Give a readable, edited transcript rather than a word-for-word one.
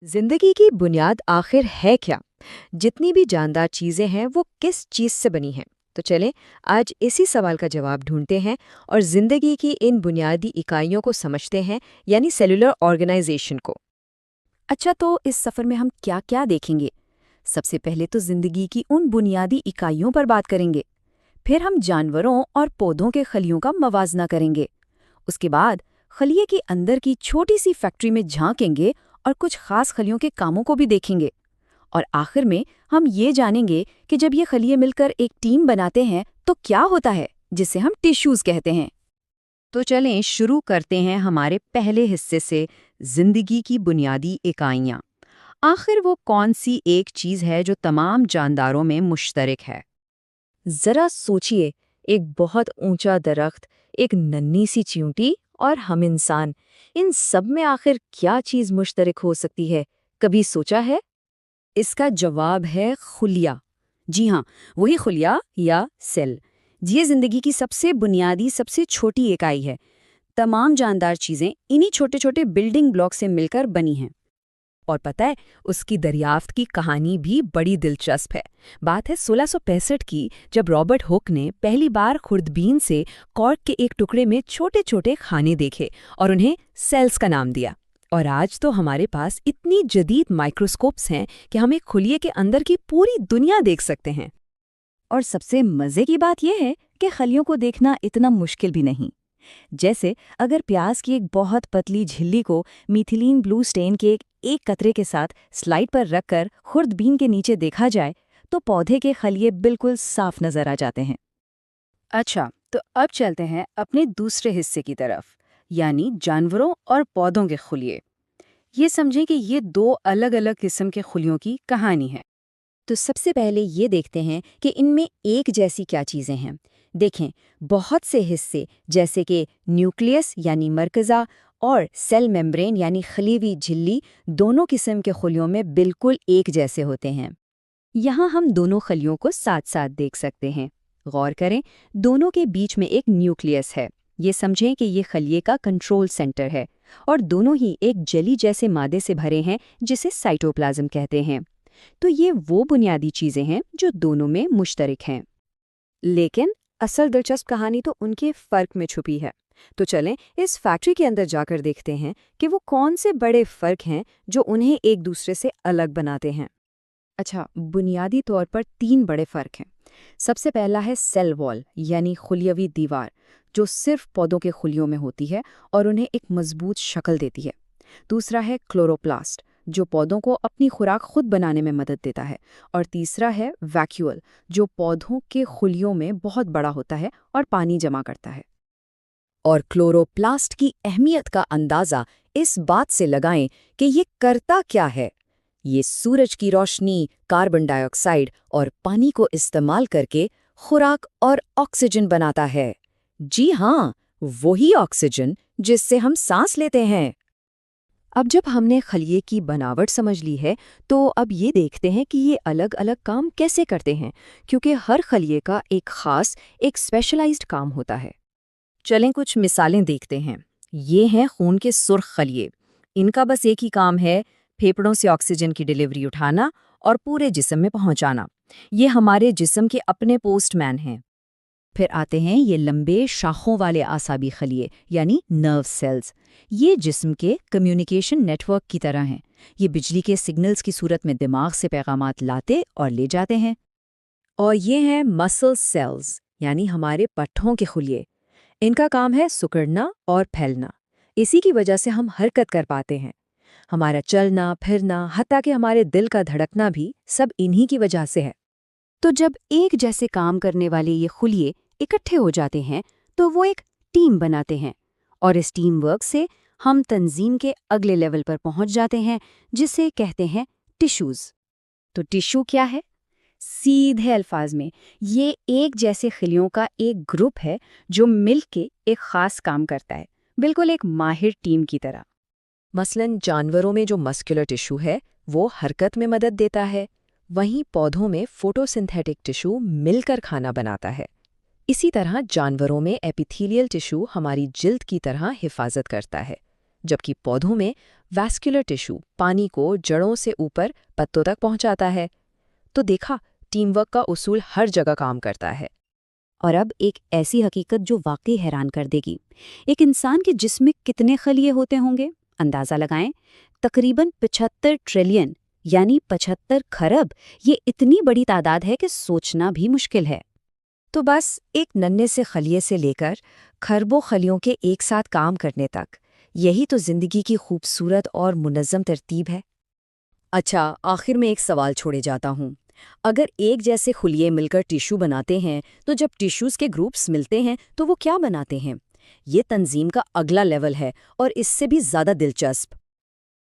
जिंदगी की बुनियाद आखिर है क्या? जितनी भी जानदार चीजें हैं वो किस चीज से बनी हैं? तो चलें आज इसी सवाल का जवाब ढूंढते हैं और जिंदगी की इन बुनियादी इकाइयों को समझते हैं, यानी सेलुलर ऑर्गेनाइजेशन को। अच्छा, तो इस सफर में हम क्या क्या देखेंगे? सबसे पहले तो जिंदगी की उन बुनियादी इकाइयों पर बात करेंगे। फिर हम जानवरों और पौधों के खलियों का मवाजना करेंगे। उसके बाद खलिए के अंदर की छोटी सी फैक्ट्री में झांकेंगे और कुछ खास खलियों के कामों को भी देखेंगे। और आखिर में हम ये जानेंगे कि जब ये खलिए मिलकर एक टीम बनाते हैं तो क्या होता है, जिसे हम टिश्यूज कहते हैं। तो चलें शुरू करते हैं हमारे पहले हिस्से से, जिंदगी की बुनियादी इकाइयां। आखिर वो कौन सी एक चीज है जो तमाम जानदारों में मुश्तरक है? जरा सोचिए, एक बहुत ऊंचा दरख्त, एक नन्ही सी चींटी और हम इंसान, इन सब में आखिर क्या चीज मुश्तरक हो सकती है? कभी सोचा है? इसका जवाब है खुलिया। जी हाँ, वही खुलिया या सेल। ये जिंदगी की सबसे बुनियादी, सबसे छोटी इकाई है। तमाम जानदार चीजें इन्हीं छोटे छोटे बिल्डिंग ब्लॉक से मिलकर बनी हैं। और पता है, उसकी दरियाफ्त की कहानी भी बड़ी दिलचस्प है। बात है 1665 की, जब रॉबर्ट हुक ने पहली बार खुर्दबीन से कॉर्क के एक टुकड़े में छोटे छोटे खाने देखे और उन्हें सेल्स का नाम दिया। और आज तो हमारे पास इतनी जदीद माइक्रोस्कोप्स हैं कि हम एक खुलिये के अंदर की पूरी दुनिया देख सकते हैं। और सबसे मजे की बात यह है कि खलियों को देखना इतना मुश्किल भी नहीं। जैसे अगर प्याज की एक बहुत पतली झिल्ली को मीथिलीन ब्लू स्टेन के एक कतरे के साथ स्लाइड पर रखकर खुर्दबीन के नीचे देखा जाए तो पौधे के खलिए बिल्कुल साफ नजर आ जाते हैं। अच्छा, तो अब चलते हैं अपने दूसरे हिस्से की तरफ, यानी जानवरों और पौधों के खुलिए। ये समझें कि ये दो अलग अलग किस्म के खुलियों की कहानी है। तो सबसे पहले ये देखते हैं कि इनमें एक जैसी क्या चीज़ें हैं। देखें, बहुत से हिस्से जैसे कि न्यूक्लियस यानी मरकज़ा और सेल मेम्ब्रेन यानी खलीवी झिल्ली, दोनों किस्म के खलियों में बिल्कुल एक जैसे होते हैं। यहाँ हम दोनों खलियों को साथ साथ देख सकते हैं। गौर करें, दोनों के बीच में एक न्यूक्लियस है। ये समझें कि ये खलिए का कंट्रोल सेंटर है और दोनों ही एक जेली जैसे मादे से भरे हैं जिसे साइटोप्लाज्म कहते हैं। तो ये वो बुनियादी चीजें हैं जो दोनों में मुश्तरक हैं। लेकिन असल दिलचस्प कहानी तो उनके फर्क में छुपी है। तो चलें इस फैक्ट्री के अंदर जाकर देखते हैं कि वो कौन से बड़े फर्क हैं जो उन्हें एक दूसरे से अलग बनाते हैं। अच्छा, बुनियादी तौर पर 3 बड़े फर्क हैं। सबसे पहला है सेल वॉल यानी खुलियवी दीवार, जो सिर्फ पौधों के खुलियों में होती है और उन्हें एक मजबूत शक्ल देती है। दूसरा है क्लोरोप्लास्ट, जो पौधों को अपनी खुराक खुद बनाने में मदद देता है। और तीसरा है वैक्यूल, जो पौधों के खुलियों में बहुत बड़ा होता है और पानी जमा करता है। और क्लोरोप्लास्ट की अहमियत का अंदाज़ा इस बात से लगाएं कि ये करता क्या है। ये सूरज की रोशनी, कार्बन डाइऑक्साइड और पानी को इस्तेमाल करके खुराक और ऑक्सीजन बनाता है। जी हाँ, वही ऑक्सीजन जिससे हम सांस लेते हैं। अब जब हमने खलिए की बनावट समझ ली है, तो अब ये देखते हैं कि ये अलग अलग काम कैसे करते हैं, क्योंकि हर खलिए का एक खास, एक स्पेशलाइज्ड काम होता है। चलें कुछ मिसालें देखते हैं। ये हैं खून के सुर्ख खलिए। इनका बस एक ही काम है, फेफड़ों से ऑक्सीजन की डिलीवरी उठाना और पूरे जिस्म में पहुंचाना। ये हमारे जिस्म के अपने पोस्टमैन हैं। फिर आते हैं ये लंबे शाखों वाले आसाबी खलिए यानी नर्व सेल्स। ये जिस्म के कम्युनिकेशन नेटवर्क की तरह हैं। ये बिजली के सिग्नल्स की सूरत में दिमाग से पैगामात लाते और ले जाते हैं। और ये हैं मसल सेल्स यानी हमारे पट्ठों के खुलिए। इनका काम है सिकुड़ना और फैलना। इसी की वजह से हम हरकत कर पाते हैं। हमारा चलना फिरना, हत्ता कि हमारे दिल का धड़कना भी सब इन्हीं की वजह से है। तो जब एक जैसे काम करने वाले ये खुलिए इकट्ठे हो जाते हैं तो वो एक टीम बनाते हैं। और इस टीम वर्क से हम तंजीम के अगले लेवल पर पहुंच जाते हैं, जिसे कहते हैं टिश्यूज। तो टिश्यू क्या है? सीधे अल्फाज में ये एक जैसे खलियों का एक ग्रुप है जो मिलके एक खास काम करता है, बिल्कुल एक माहिर टीम की तरह। मसलन जानवरों में जो मस्कुलर टिश्यू है वो हरकत में मदद देता है, वहीं पौधों में फोटोसिंथेटिक टिश्यू मिलकर खाना बनाता है। इसी तरह जानवरों में एपिथेलियल टिश्यू हमारी जिल्द की तरह हिफाजत करता है। جبکہ پودوں میں ویسکولر ٹیشو پانی کو جڑوں سے اوپر پتوں تک پہنچاتا ہے۔ تو دیکھا، ٹیم ورک کا اصول ہر جگہ کام کرتا ہے۔ اور اب ایک ایسی حقیقت جو واقعی حیران کر دے گی، ایک انسان کے جسم میں کتنے خلیے ہوتے ہوں گے؟ اندازہ لگائیں، تقریباً 75 ٹریلین، یعنی 75 کھرب۔ یہ اتنی بڑی تعداد ہے کہ سوچنا بھی مشکل ہے۔ تو بس ایک ننھے سے خلیے سے لے کر کھربوں خلیوں کے ایک ساتھ کام کرنے تک، یہی تو زندگی کی خوبصورت اور منظم ترتیب ہے۔ اچھا، آخر میں ایک سوال چھوڑے جاتا ہوں۔ اگر ایک جیسے خلیے مل کر ٹیشو بناتے ہیں تو جب ٹیشوز کے گروپس ملتے ہیں تو وہ کیا بناتے ہیں؟ یہ تنظیم کا اگلا لیول ہے اور اس سے بھی زیادہ دلچسپ۔